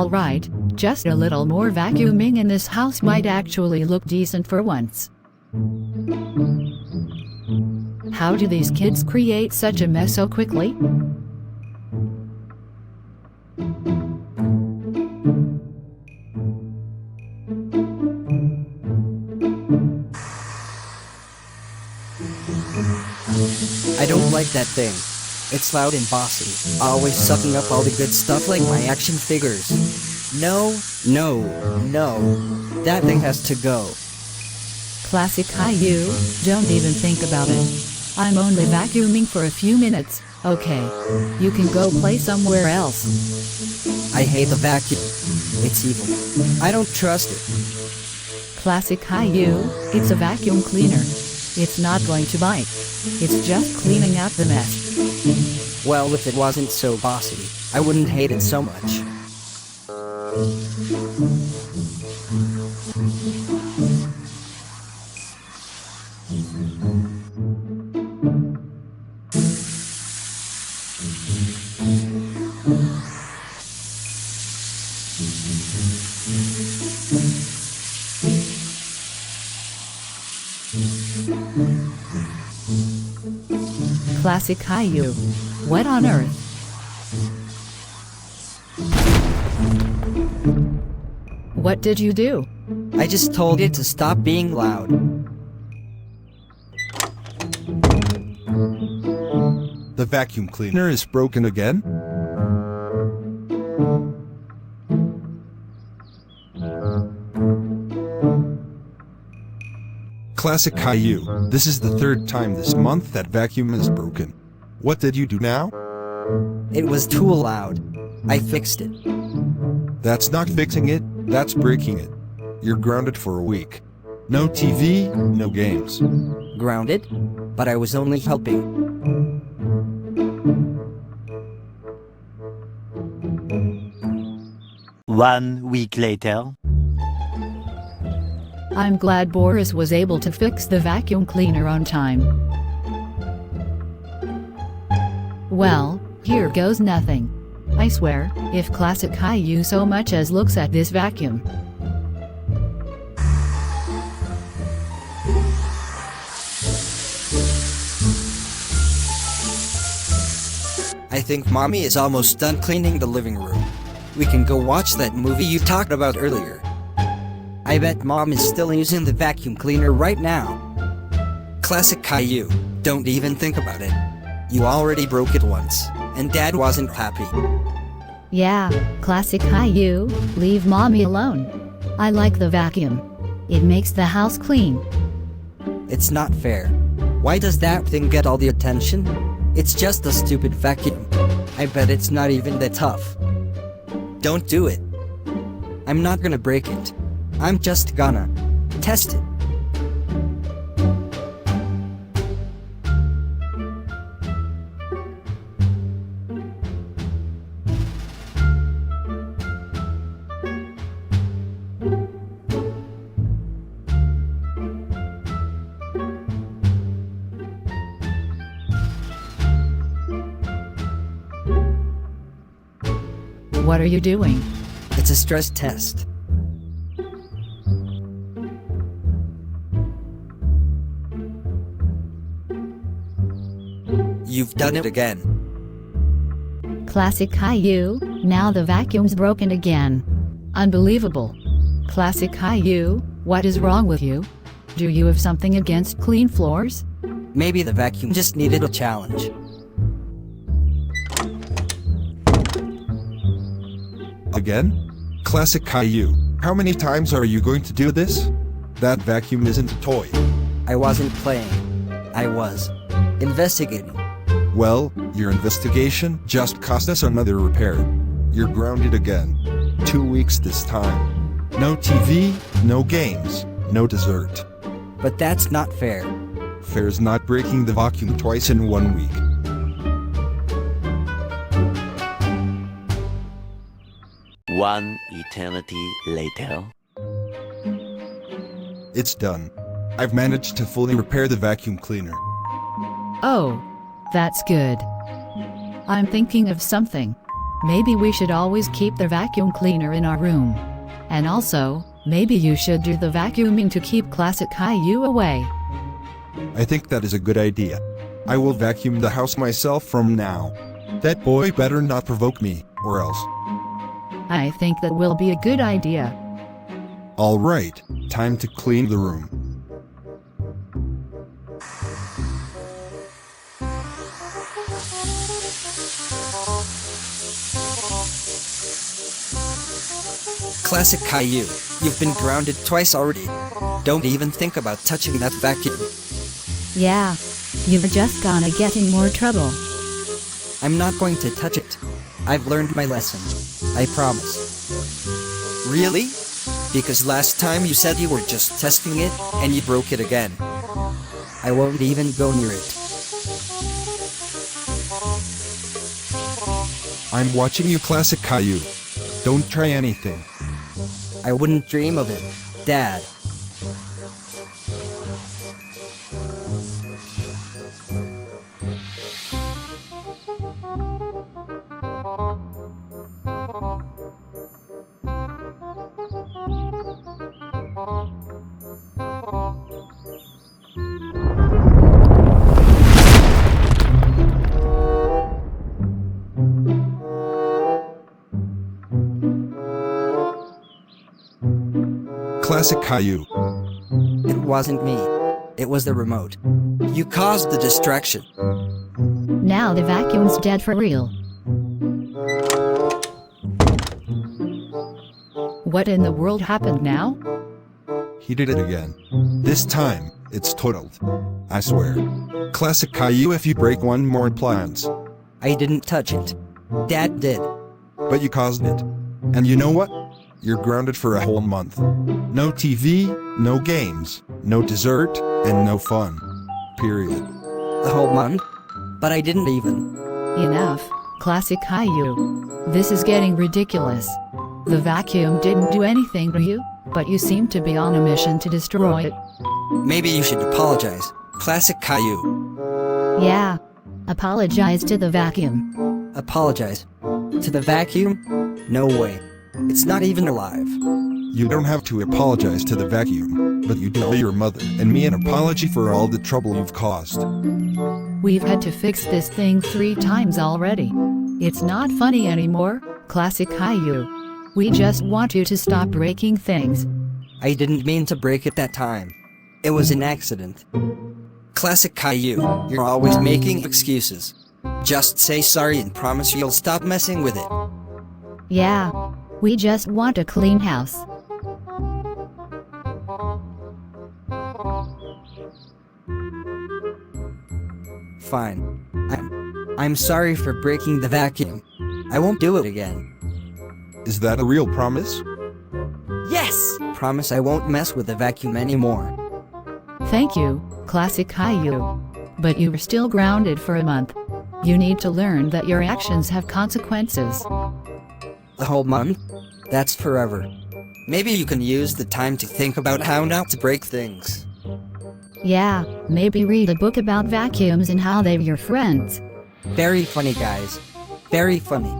Alright, just a little more vacuuming and this house might actually look decent for once. How do these kids create such a mess so quickly? I don't like that thing. It's loud and bossy, always sucking up all the good stuff like my action figures. No, no, no. That thing has to go. Classic Caillou, don't even think about it. I'm only vacuuming for a few minutes, okay? You can go play somewhere else. I hate the vacuum. It's evil. I don't trust it. Classic Caillou, it's a vacuum cleaner. It's not going to bite. It's just cleaning out the mess. Well, if it wasn't so bossy, I wouldn't hate it so much. Classic Caillou. What on earth? What did you do? I just told it to stop being loud. The vacuum cleaner is broken again? Classic Caillou, this is the third time this month that vacuum is broken. What did you do now? It was too loud. I fixed it. That's not fixing it, that's breaking it. You're grounded for a week. No TV, no games. Grounded? But I was only helping. One week later. I'm glad Boris was able to fix the vacuum cleaner on time. Well, here goes nothing. I swear, if Classic Caillou so much as looks at this vacuum. I think Mommy is almost done cleaning the living room. We can go watch that movie you talked about earlier. I bet Mom is still using the vacuum cleaner right now. Classic Caillou, don't even think about it. You already broke it once, and Dad wasn't happy. Yeah, Classic Caillou, leave Mommy alone. I like the vacuum. It makes the house clean. It's not fair. Why does that thing get all the attention? It's just a stupid vacuum. I bet it's not even that tough. Don't do it. I'm not gonna break it. I'm just gonna test it. What are you doing? It's a stress test. You've done it again. Classic Caillou, now the vacuum's broken again. Unbelievable. Classic Caillou, what is wrong with you? Do you have something against clean floors? Maybe the vacuum just needed a challenge. Again? Classic Caillou, how many times are you going to do this? That vacuum isn't a toy. I wasn't playing. I was investigating. Well, your investigation just cost us another repair. You're grounded again. 2 weeks this time. No TV, no games, no dessert. But that's not fair. Fair's not breaking the vacuum twice in 1 week. One eternity later. It's done. I've managed to fully repair the vacuum cleaner. Oh, that's good. I'm thinking of something. maybe we should always keep the vacuum cleaner in our room. And also, maybe you should do the vacuuming to keep classic Caillou away. I think that is a good idea. I will vacuum the house myself from now. That boy better not provoke me, or else. I think that will be a good idea. Alright, time to clean the room. Classic Caillou, you've been grounded twice already. Don't even think about touching that vacuum. Yeah, you're just gonna get in more trouble. I'm not going to touch it. I've learned my lesson. I promise. Really? Because last time you said you were just testing it, and you broke it again. I won't even go near it. I'm watching you, Classic Caillou. Don't try anything. I wouldn't dream of it, Dad. Classic Caillou. It wasn't me. It was the remote. You caused the distraction. Now the vacuum's dead for real. What in the world happened now? He did it again. This time, it's totaled. I swear. Classic Caillou, if you break one more appliance. I didn't touch it. Dad did. But you caused it. And you know what? You're grounded for a whole month. No TV, no games, no dessert, and no fun. Period. The whole month? But I didn't even. Enough, Classic Caillou. This is getting ridiculous. The vacuum didn't do anything to you, but you seem to be on a mission to destroy it. Maybe you should apologize. Classic Caillou. Yeah. Apologize to the vacuum. Apologize. To the vacuum? No way. It's not even alive. You don't have to apologize to the vacuum, but you do owe your mother and me an apology for all the trouble you've caused. We've had to fix this thing 3 times already. It's not funny anymore, Classic Caillou. We just want you to stop breaking things. I didn't mean to break it that time. It was an accident. Classic Caillou, you're always making excuses. Just say sorry and promise you'll stop messing with it. Yeah. We just want a clean house. Fine. I'm sorry for breaking the vacuum. I won't do it again. Is that a real promise? Yes! Promise I won't mess with the vacuum anymore. Thank you, Classic Caillou. But you're still grounded for a month. You need to learn that your actions have consequences. A whole month? That's forever. Maybe you can use the time to think about how not to break things. Yeah, maybe read a book about vacuums and how they're your friends. Very funny, guys. Very funny.